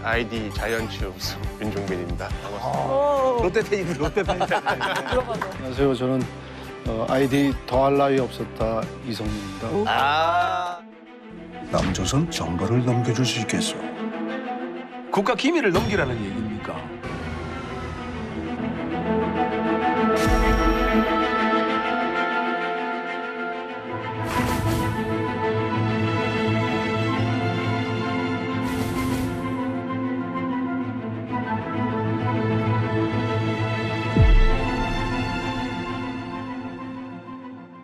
아이디 자이언츠 우승 윤종빈입니다. 반갑습니다. 롯데 팬이군요. 롯데 팬. 안녕하세요. 저는 아이디 더할 나위 없었다 이성민입니다. 아. 남조선 정보를 넘겨줄 수 있겠소. 국가 기밀을 넘기라는 얘기입니까?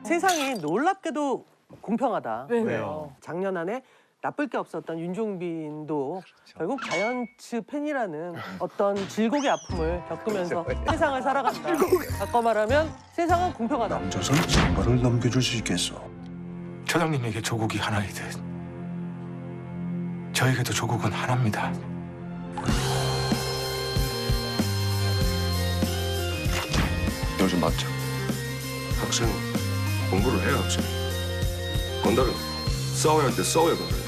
세상이 놀랍게도 공평하다. 왜요? 작년 안에 나쁠 게 없었던 윤종빈도 결국 자이언츠 팬이라는 어떤 질곡의 아픔을 겪으면서 세상을 살아간다. 바꿔 말하면 세상은 공평하다. 남조선 정보를 넘겨줄 수 있겠소. 처장님에게 조국이 하나이듯 저에게도 조국은 하나입니다. 요즘 맞죠? 학생 공부를 해야 학생. 건달은 싸워야 할 때 싸워야 건달.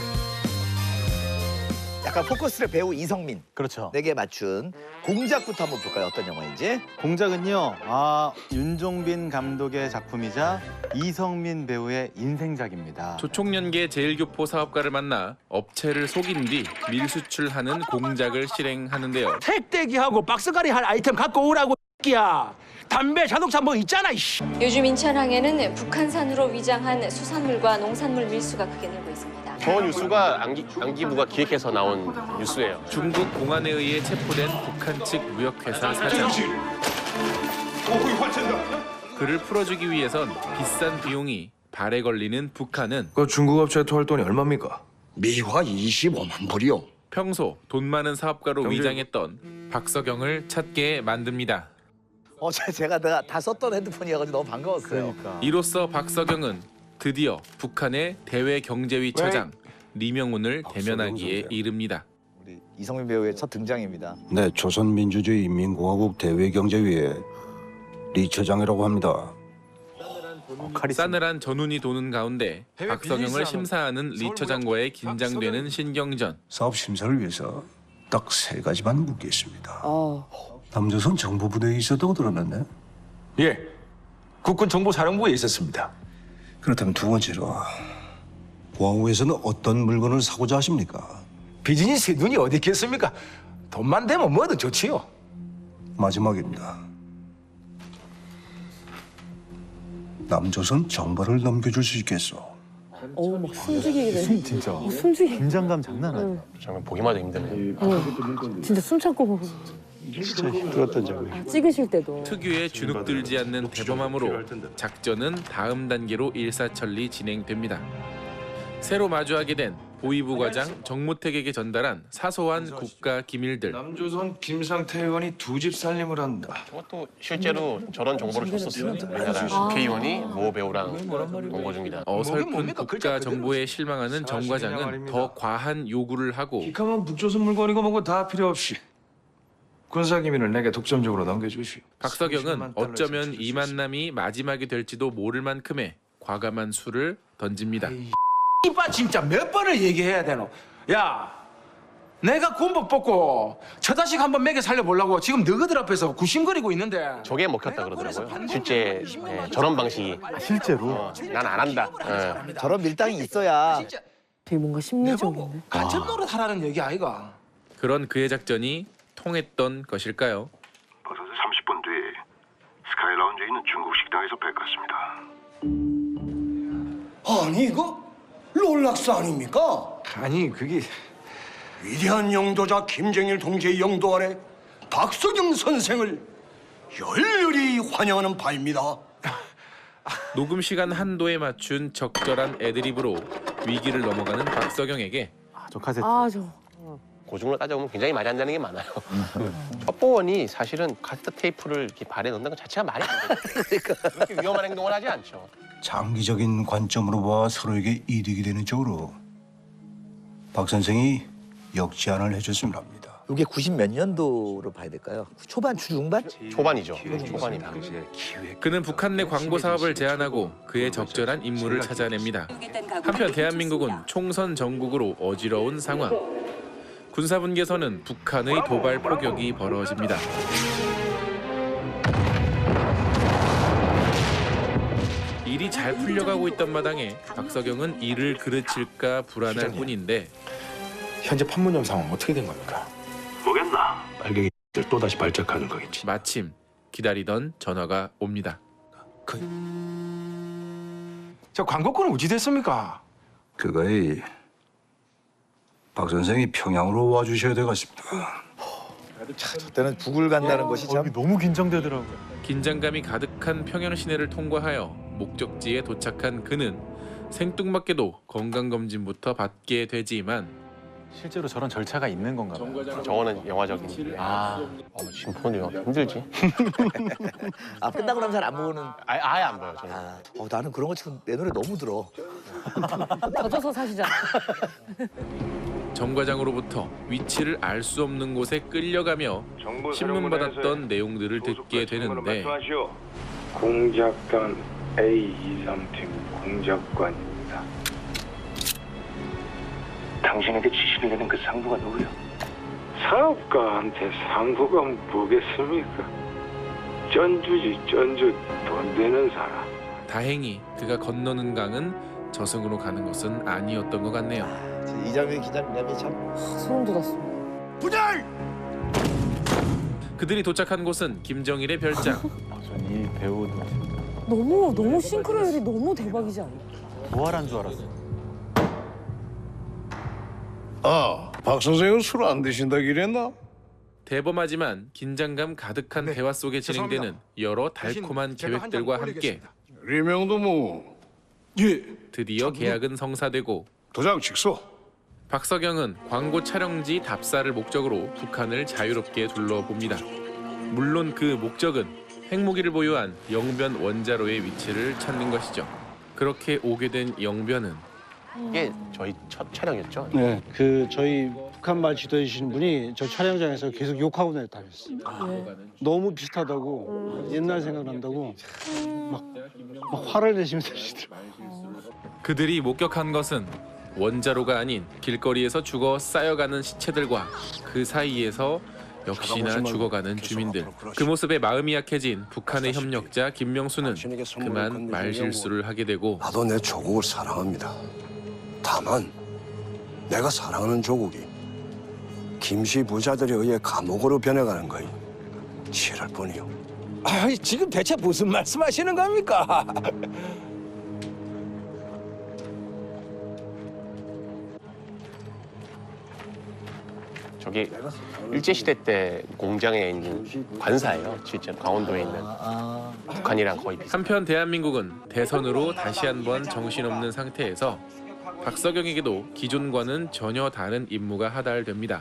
약간 포커스를 배우 이성민. 그렇죠. 내게 맞춘 공작부터 한번 볼까요? 어떤 영화인지. 공작은요, 윤종빈 감독의 작품이자 이성민 배우의 인생작입니다. 조총련계 제일교포 사업가를 만나 업체를 속인 뒤 밀수출하는 공작을 실행하는데요. 택대기하고 박스가리 할 아이템 갖고 오라고 야. 담배, 자동차 뭐 있잖아. 이씨. 요즘 인천항에는 북한산으로 위장한 수산물과 농산물 밀수가 크게 늘고 있습니다. 저 뉴스가 안기부가 기획해서 나온 뉴스예요. 중국 공안에 의해 체포된 북한 측 무역회사 사장. 그를 풀어주기 위해선 비싼 비용이 발에 걸리는 북한은 그 중국 업체에 토할 돈이 얼마입니까? 미화 25만 불이요. 평소 돈 많은 사업가로 경질. 위장했던 박서경을 찾게 만듭니다. 제가 다 썼던 핸드폰이어가지고 너무 반가웠어요. 그러니까. 이로써 박서경은 드디어 북한의 대외경제위 처장 리명운을 대면하기에 이릅니다. 우리 이성민 배우의 첫 등장입니다. 네, 조선민주주의인민공화국 대외경제위의 리 처장이라고 합니다. 싸늘한 전운이 도는 가운데 박서경을 심사하는 리 처장과의 긴장되는 신경전. 사업 심사를 위해서 딱 3가지만 묻겠습니다. 남조선 정보부대에 있었다고 들었는데? 예. 국군 정보사령부에 있었습니다. 그렇다면 2번째로 와우에서는 어떤 물건을 사고자 하십니까? 비즈니스에 눈이 어디 있겠습니까? 돈만 되면 뭐든 좋지요. 마지막입니다. 남조선 정보를 넘겨줄 수 있겠소. 막 숨죽이게 되네. 진짜. 숨죽이. 긴장감 장난 아니야. 정말 보기만 해도 힘드네요. 진짜 숨 참고 진짜 힘들었던 점이. 찍으실 때도. 특유의 주눅들지 않는 대범함으로 작전은 다음 단계로 일사천리 진행됩니다. 새로 마주하게 된 보위부 과장 정모택에게 전달한 사소한 국가 기밀들. 남조선 김상태 의원이 2집 살림을 한다. 저것도 실제로 저런 정보를 줬었어요. 우리나라 국회의원이 모 배우랑 공고 중이다. 어설픈 국가 정보에 실망하는 정 과장은 더 과한 요구를 하고 기카만 북조선 물건이고 뭐고 다 필요 없이 군사 기밀을 내게 독점적으로 넘겨주시오. 박서경은 어쩌면 이 만남이 마지막이 될지도 모를 만큼의 과감한 수를 던집니다. 이봐 진짜 몇 번을 얘기해야 되노? 야, 내가 군복 뽑고 처자식 한번 먹여 살려보려고 지금 너희들 앞에서 구심거리고 있는데. 저게 먹혔다 그러더라고요. 실제 저런 방식이. 실제로? 난 안 한다. 저런 밀당이 있어야. 되게 뭔가 심리적인데. 간첩 노릇 하라는 얘기 아이가? 그런 그의 작전이 통했던 것일까요? 버스 30분 뒤 스카이 라운지에 있는 중국 식당에서 뵙겠습니다. 아니 이거 롤락스 아닙니까? 아니 그게 위대한 영도자 김정일 동지의 영도 아래 박서경 선생을 열렬히 환영하는 바입니다. 녹음 시간 한도에 맞춘 적절한 애드립으로 위기를 넘어가는 박서경에게 저 카세트. 고중으로 따져보면 굉장히 말이 안 되는 게 많아요. 첩보원이 사실은 카세트 테이프를 이렇게 발에 넣는 것 자체가 말이 안 돼요. 그렇게 위험한 행동을 하지 않죠. 장기적인 관점으로 봐 서로에게 이득이 되는 쪽으로 박 선생이 역제안을 해줬으면 합니다. 이게 90 몇 년도로 봐야 될까요? 초반, 중반? 초반이죠. 초반이다. 그는 북한 내 광고 사업을 제안하고 그의 적절한 인물을 찾아냅니다. 한편 대한민국은 총선 전국으로 어지러운 상황. 군사분계선은 북한의 도발 포격이 벌어집니다. 일이 잘 풀려가고 있던 마당에 박석영은 일을 그르칠까 불안할 뿐인데 현재 판문점 상황 어떻게 된 겁니까? 뭐겠나? 빨갱이들 또다시 발작하는 거겠지. 마침 기다리던 전화가 옵니다. 저 광고권은 어찌 됐습니까? 그거이 박 선생이 평양으로 와주셔야 되겠습니다. 저때는 북을 간다는 것이 참 너무 긴장되더라고요. 긴장감이 가득한 평양 시내를 통과하여 목적지에 도착한 그는 생뚱맞게도 건강검진부터 받게 되지만 실제로 저런 절차가 있는 건가 봐요. 저거는 영화적인. 지금 보는 영화 힘들지. 아 끝나고 나면 잘 안 보는. 아예 안 봐요 저는. 나는 그런 거 지금 내 노래 너무 들어. 젖어서 사시잖아. 정과장으로부터 위치를 알 수 없는 곳에 끌려가며 신문받았던 내용들을 듣게 되는데 공작단 A23팀 공작관입니다. 당신에게 지시를 내는 그 상부가 누구요? 사업가한테 상부가 뭐겠습니까? 쩐주지 쩐주 돈 되는 사람. 다행히 그가 건너는 강은 저승으로 가는 것은 아니었던 것 같네요. 이장면 기장면이 참 소름 돋았어. 분열! 그들이 도착한 곳은 김정일의 별장. 이 배우도 너무 싱크로율이 너무 대박이지 않아? 부활한 줄 알았어. 박 선생은 술 안 드신다 그랬나? 대범하지만 긴장감 가득한 대화 속에 진행되는 여러 달콤한 계획들과 함께 리명도 뭐 드디어 계약은 성사되고 도장 직소. 박석영은 광고 촬영지 답사를 목적으로 북한을 자유롭게 둘러봅니다. 물론 그 목적은 핵무기를 보유한 영변 원자로의 위치를 찾는 것이죠. 그렇게 오게 된 영변은 이게 저희 첫 촬영이었죠. 네, 저희 북한 말 지도해 주신 분이 저 촬영장에서 계속 욕하고 다녔어요. 너무 비슷하다고 옛날 생각난다고 막 화를 내시면서 하시더라고요. 그들이 목격한 것은 원자로가 아닌 길거리에서 죽어 쌓여가는 시체들과 그 사이에서 역시나 죽어가는 주민들. 그 모습에 마음이 약해진 북한의 협력자 김명수는 그만 말실수를 하게 되고 나도 내 조국을 사랑합니다. 다만 내가 사랑하는 조국이 김씨 부자들에 의해 감옥으로 변해가는 거이 싫을 뿐이요. 지금 대체 무슨 말씀하시는 겁니까? 저기 일제시대 때 공장에 있는 관사예요. 실제로 강원도에 있는. 북한이랑 거의 비슷해요. 한편 대한민국은 대선으로 다시 한번 정신없는 상태에서 박석영에게도 기존과는 전혀 다른 임무가 하달됩니다.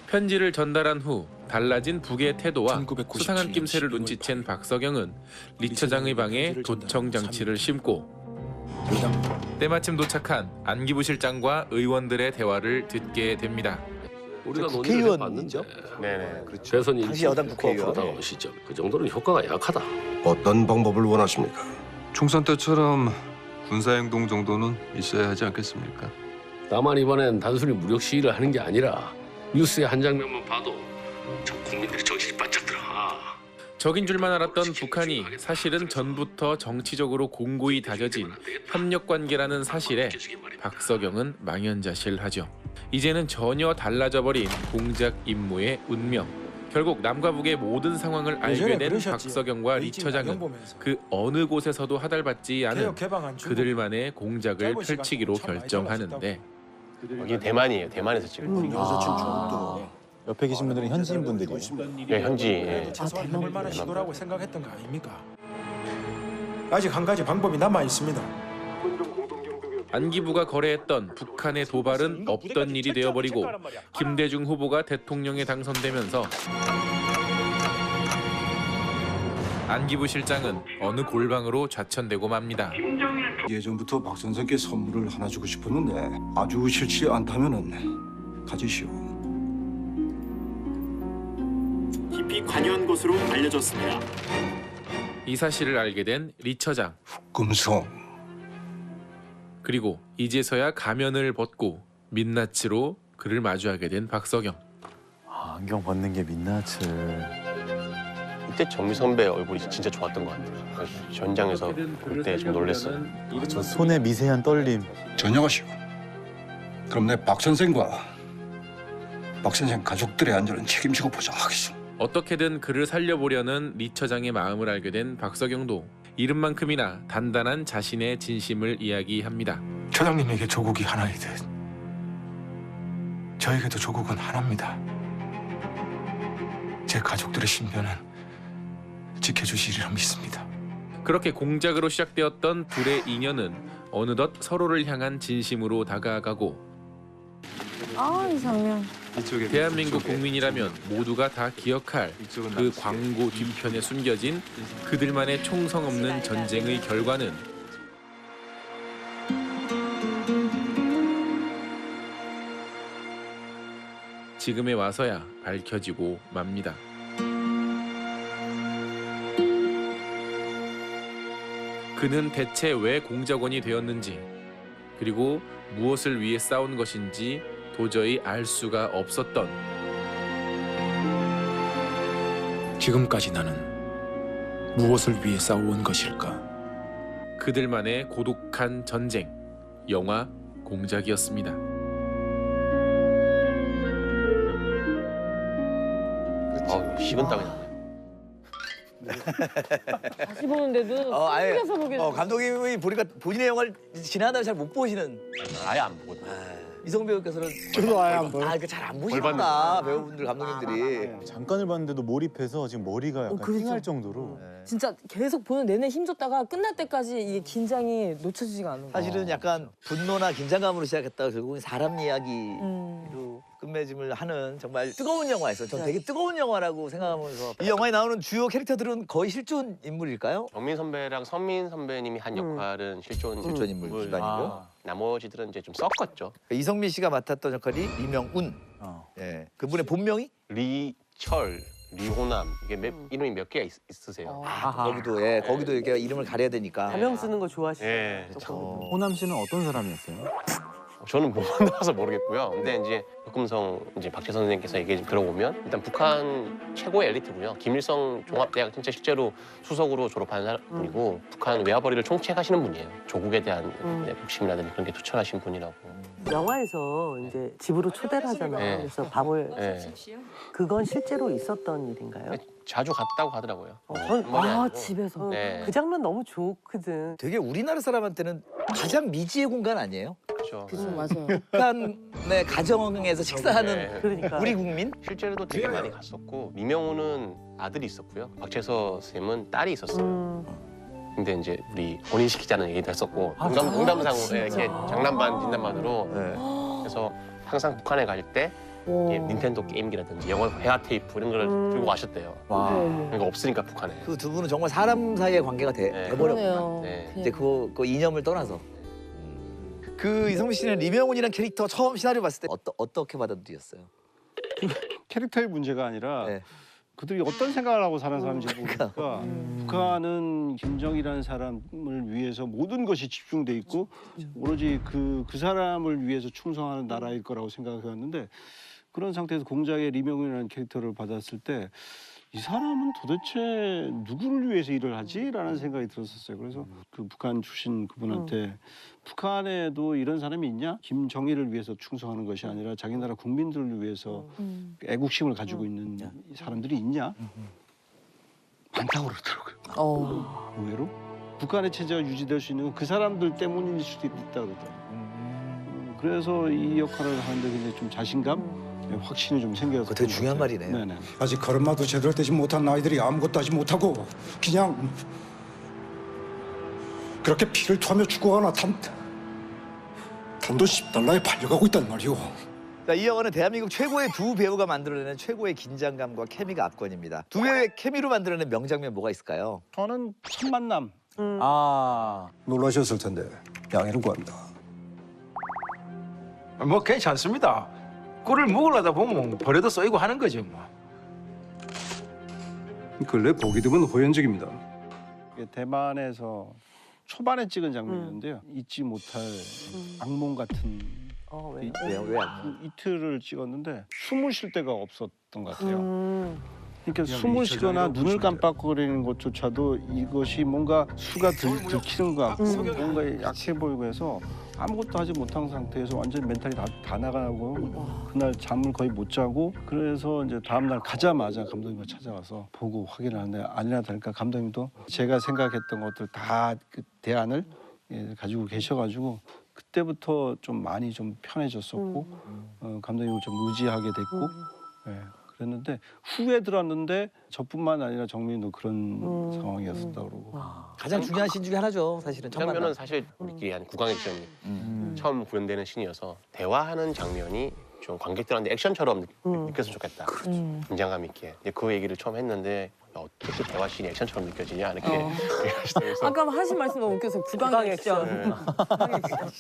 편지를 전달한 후 달라진 북의 태도와 수상한 낌새를 눈치챈 박석영은 리 처장의 방에 도청 장치를 심고 때마침 도착한 안기부 실장과 의원들의 대화를 듣게 됩니다. 우리가 국회의원이죠? 네네. 그렇죠. 대선 당시 여당 국회의원. 시점 그 정도는 효과가 약하다. 어떤 방법을 원하십니까? 총선 때처럼 군사행동 정도는 있어야 하지 않겠습니까? 다만 이번엔 단순히 무력 시위를 하는 게 아니라 뉴스의 한 장면만 봐도 전 국민들이 정신이 바짝 들어. 적인 줄만 알았던 북한이 사실은 전부터 정치적으로 공고히 다져진 협력관계라는 사실에 박석영은 망연자실하죠. 이제는 전혀 달라져버린 공작 임무의 운명. 결국 남과 북의 모든 상황을 알게 된 박석영과 리 처장은 그 어느 곳에서도 하달받지 않은 그들만의 공작을 펼치기로 결정하는데 여기 대만이에요. 대만에서 찍은 거. 옆에 계신 분들은 현지인 분들이에요. 예, 현지. 예. 해볼 만한 시도라고 생각했던 거 아닙니까? 아직 한 가지 방법이 남아 있습니다. 안기부가 거래했던 북한의 도발은 없던 일이 되어버리고 김대중 후보가 대통령에 당선되면서 안기부 실장은 어느 골방으로 좌천되고 맙니다. 예전부터 박 선생께 선물을 하나 주고 싶었는데 아주 싫지 않다면은 가지시오. 깊이 관여한 것으로 알려졌습니다. 이 사실을 알게 된 리 처장. 금성. 그리고 이제서야 가면을 벗고 민낯으로 그를 마주하게 된 박석영. 아, 안경 벗는 게 민낯을. 이때 정미 선배 얼굴이 진짜 좋았던 것 같아요. 그래서 현장에서 볼 때 좀 놀랐어요. 저 손의 미세한 떨림. 전혀가시오. 그럼 내 박 선생과 박 선생 가족들의 안전은 책임지고 보자 하겠소. 어떻게든 그를 살려보려는 리 처장의 마음을 알게 된 박석영도 이름만큼이나 단단한 자신의 진심을 이야기합니다. 처장님에게 조국이 하나이듯 저에게도 조국은 하나입니다. 제 가족들의 신변은 지켜주시리라 믿습니다. 그렇게 공작으로 시작되었던 둘의 인연은 어느덧 서로를 향한 진심으로 다가가고 아, 이 장면. 대한민국 국민이라면 모두가 다 기억할 그 광고 뒤편에 숨겨진 그들만의 총성 없는 전쟁의 결과는 지금에 와서야 밝혀지고 맙니다. 그는 대체 왜 공작원이 되었는지, 그리고 무엇을 위해 싸운 것인지 도저히 알 수가 없었던, 지금까지 나는 무엇을 위해 싸워온 것일까? 그들만의 고독한 전쟁, 영화 공작이었습니다. 식은땀이 나네. 다시 보는데도 숨겨서 보게 돼. 감독님이 보니까 본인의 영화를 지나간 다음에 잘 못 보시는. 아예 안 보거든요. 이성 배우께서는 저도 아예 안 봐요. 잘 안 보시구나 배우분들 감독님들이. 잠깐을 봤는데도 몰입해서 지금 머리가 약간 그렇죠. 띵할 정도로. 진짜 계속 보는 내내 힘줬다가 끝날 때까지 이게 긴장이 놓쳐지지가 않는 거야. 사실은 약간 분노나 긴장감으로 시작했다가 결국은 사람 이야기로 끝맺음을 하는 정말 뜨거운 영화였어요. 전 되게 뜨거운 영화라고 생각하면서 이 영화에 나오는 주요 캐릭터들은 거의 실존 인물일까요? 정민 선배랑 선민 선배님이 한 역할은 실존 인물 기반이고요. 나머지들은 이제 좀 섞었죠. 이성민 씨가 맡았던 역할이 리명운. 예, 그분의 본명이 리철, 리호남 이게 이름이 몇 개가 있으세요? 거기도 거기도 이렇게 이름을 가려야 되니까. 가명 쓰는 거 좋아하시죠? 예. 호남 씨는 어떤 사람이었어요? 저는 못 만나서 모르겠고요. 근데 이제 박금성 이제 박재 선생님께서 얘기 좀 들어보면 일단 북한 최고의 엘리트고요. 김일성 종합대학 진짜 실제로 수석으로 졸업한 분이고 북한 외화벌이를 총책하시는 분이에요. 조국에 대한 욕심이라든지 그런 게 투철하신 분이라고. 영화에서 이제 집으로 초대를 하잖아요. 네. 그래서 밥을 네. 그건 실제로 있었던 일인가요? 자주 갔다고 하더라고요. 집에서. 네. 그 장면 너무 좋거든. 되게 우리나라 사람한테는 가장 미지의 공간 아니에요? 그렇죠. 맞아요. 북한의 가정에서 식사하는 네. 그러니까. 우리 국민? 실제로도 되게 많이 갔었고 미명호는 아들이 있었고요. 박재서 쌤은 딸이 있었어요. 근데 이제 우리 혼인시키자는 얘기도 했었고 농담상으로 이렇게 장난반 진담반으로 그래서 항상 북한에 갈 때 닌텐도 게임기라든지 영화 회화 테이프 이런 걸 들고 가셨대요. 그러니까 없으니까 북한에. 그 두 분은 정말 사람 사이의 관계가 돼버렸구나. 네. 이제 그 이념을 떠나서. 그 이성민 씨는 리명훈이라는 캐릭터 처음 시나리오 봤을 때 어떻게 받아들였어요? 캐릭터의 문제가 아니라 그들이 어떤 생각을 하고 사는 사람인지 모르니까 북한은 김정일이라는 사람을 위해서 모든 것이 집중돼 있고 오로지 그 사람을 위해서 충성하는 나라일 거라고 생각했는데 그런 상태에서 공작의 리명훈이라는 캐릭터를 받았을 때 이 사람은 도대체 누구를 위해서 일을 하지? 라는 생각이 들었었어요. 그래서 그 북한 출신 그분한테 북한에도 이런 사람이 있냐? 김정일을 위해서 충성하는 것이 아니라 자기 나라 국민들을 위해서 애국심을 가지고 있는 사람들이 있냐? 많다고 그러더라고요. 의외로. 북한의 체제가 유지될 수 있는 건 그 사람들 때문일 수도 있다 그러더라고요. 그래서 이 역할을 하는데 굉장히 좀 자신감? 확신이 좀 생겨서. 되게 중요한 말이네요. 네네. 아직 걸음마도 제대로 되지 못한 아이들이 아무것도 하지 못하고 그냥 그렇게 피를 토하며 죽어가나 단돈 $10에 팔려가고 있단 말이오. 자, 이 영화는 대한민국 최고의 두 배우가 만들어내는 최고의 긴장감과 케미가 압권입니다. 두 배우의 케미로 만들어낸 명장면 뭐가 있을까요? 저는 첫 만남. 놀라셨을 텐데 양해를 구합니다. 뭐 괜찮습니다. 꿀을 먹으려다 보면 버려도 쏘이고 하는 거죠 뭐. 근래 보기 드문 호연적입니다. 대만에서 초반에 찍은 장면인데요. 잊지 못할 악몽 같은 왜요? 이틀을 찍었는데 숨을 쉴 데가 없었던 것 같아요. 그러니까 숨을 쉬거나 눈을 깜빡거리는 것조차도 이것이 뭔가 수가 들키는 것 같고 뭔가 약해 보이고 해서 아무것도 하지 못한 상태에서 완전 멘탈이 다 나가고 그날 잠을 거의 못 자고 그래서 이제 다음 날 가자마자 감독님을 찾아가서 보고 확인을 하는데 아니나 다를까 감독님도 제가 생각했던 것들 다 그 대안을 가지고 계셔가지고 그때부터 좀 많이 좀 편해졌었고 감독님을 좀 의지하게 됐고 그랬는데 후에 들었는데 저뿐만 아니라 정민이도 그런 상황이었었다고 그러고 가장 중요한 신 중에 하나죠, 사실은. 첫 장면은 만남. 사실 우리끼리 한 구강 액션이 처음 구현되는 신이어서 대화하는 장면이 좀 관객들한테 액션처럼 느꼈으면 좋겠다. 긴장감 있게. 이제 그 얘기를 처음 했는데 어떻게 대화씬이 액션처럼 느껴지냐 이렇게 얘기하시더라고요. 아까 하신 말씀 너무 웃겨서 구강 액션. 네.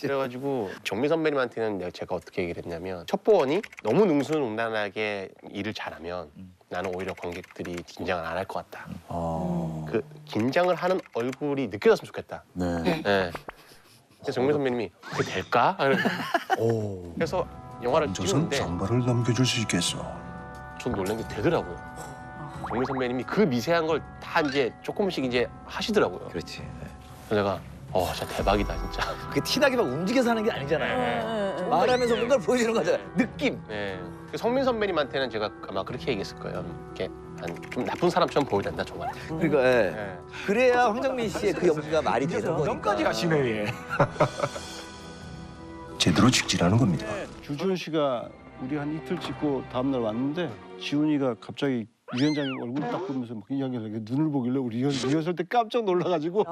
그래가지고 정미 선배님한테는 제가 어떻게 얘기를 했냐면 첩보원이 너무 능수능란하게 일을 잘하면 나는 오히려 관객들이 긴장을 안 할 것 같다. 그 긴장을 하는 얼굴이 느껴졌으면 좋겠다. 네. 그래서 정미 선배님이 그게 될까? 그래서 영화를 찍는데 선발을 넘겨줄 수 있겠어. 전 놀란 게 되더라고요. 정미 선배님이 그 미세한 걸 다 이제 조금씩 이제 하시더라고요. 그렇지. 그래서 내가 진짜 대박이다 진짜. 그게 티나게 막 움직여서 하는 게 아니잖아요. 말하면서 뭔가를 보여주는 거잖아요. 느낌. 네. 성민 선배님한테는 제가 아마 그렇게 얘기했을 거예요. 이렇게 좀 나쁜 사람처럼 보여야 된다 정말. 그러니까 그래야 황정민 씨의 그 연기가 말이 되는 거니까. 명까지 하시네. 제대로 직진하는 겁니다. 주지훈 씨가 우리 한 이틀 찍고 다음 날 왔는데 지훈이가 갑자기 위원장님 얼굴 딱 보면서 막 이야기하는 게 눈을 보길래 우리 리허설 때 깜짝 놀라가지고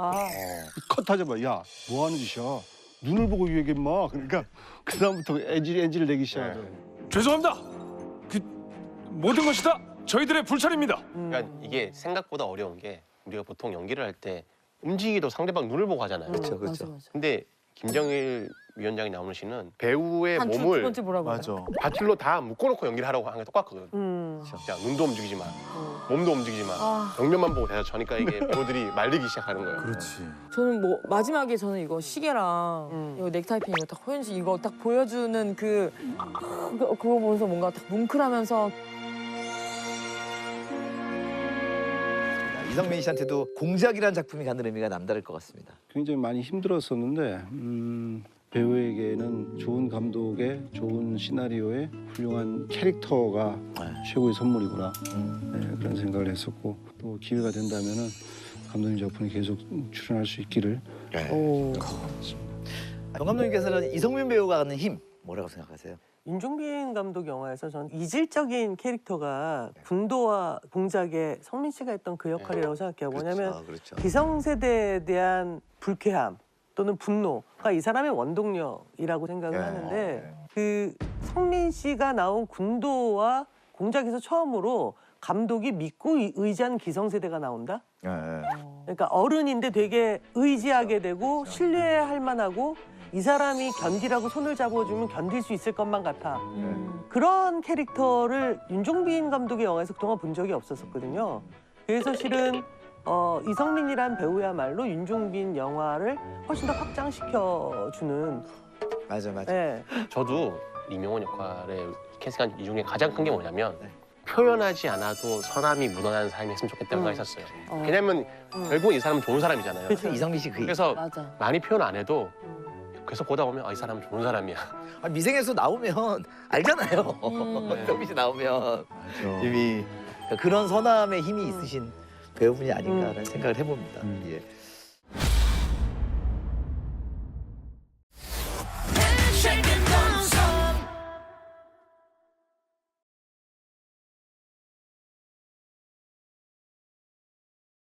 컷하자마자 야 뭐 하는 짓이야 눈을 보고 이 얘기 마 그러니까 그 다음부터 엔지를 내기 시작하더라고. 죄송합니다. 그 모든 것이 다 저희들의 불찰입니다. 그러니까 이게 생각보다 어려운 게 우리가 보통 연기를 할 때 움직이도 상대방 눈을 보고 하잖아요. 그렇죠. 맞아. 근데 김정일 위원장이 나오는 시는 배우의 한 두 몸을 번째 보라고. 바틀로 다 묶어놓고 연기를 하라고 하는 게 똑같거든. 야, 눈도 움직이지 마, 몸도 움직이지 마, 정면만 보고 대사 쳐니까 이게 배우들이 말리기 시작하는 거예요. 저는 뭐 마지막에 저는 이거 시계랑 이거 넥타이핀 이거 딱 호연 씨 이거 딱 보여주는 그거 보면서 뭔가 딱 뭉클하면서 이성민 씨한테도 공작이라는 작품이 갖는 의미가 남다를 것 같습니다. 굉장히 많이 힘들었었는데 배우에게는 좋은 감독의 좋은 시나리오에 훌륭한 캐릭터가 최고의 선물이구나 그런 생각을 했었고 또 기회가 된다면은 감독님 작품에 계속 출연할 수 있기를. 정 감독님께서는 이성민 배우가 갖는 힘 뭐라고 생각하세요? 윤종빈 감독 영화에서 전 이질적인 캐릭터가 군도와 공작의 성민 씨가 했던 그 역할이라고 생각해요. 뭐냐면 기성세대에 대한 불쾌함 또는 분노가 이 사람의 원동력이라고 생각을 하는데 그 성민 씨가 나온 군도와 공작에서 처음으로 감독이 믿고 의지하는 기성세대가 나온다? 그러니까 어른인데 되게 의지하게 되고 신뢰할 만하고 이 사람이 견디라고 손을 잡아주면 견딜 수 있을 것만 같아. 그런 캐릭터를 윤종빈 감독의 영화에서 그동안 본 적이 없었거든요. 그래서 실은 이성민이란 배우야말로 윤종빈 영화를 훨씬 더 확장시켜주는. 맞아. 네. 저도 이명원 역할에 캐스팅한 이중에 가장 큰 게 뭐냐면 표현하지 않아도 사람이 묻어나는 삶이 했으면 좋겠다고 생각했었어요. 왜냐면 결국 이 사람은 좋은 사람이잖아요. 이성민 씨 그래서 맞아. 많이 표현 안 해도 계속 보다 보면 이 사람은 좋은 사람이야. 미생에서 나오면 알잖아요. 이성민 씨 나오면 이미 그런 선함의 힘이 있으신 배우분이 아닌가라는 생각을 해봅니다.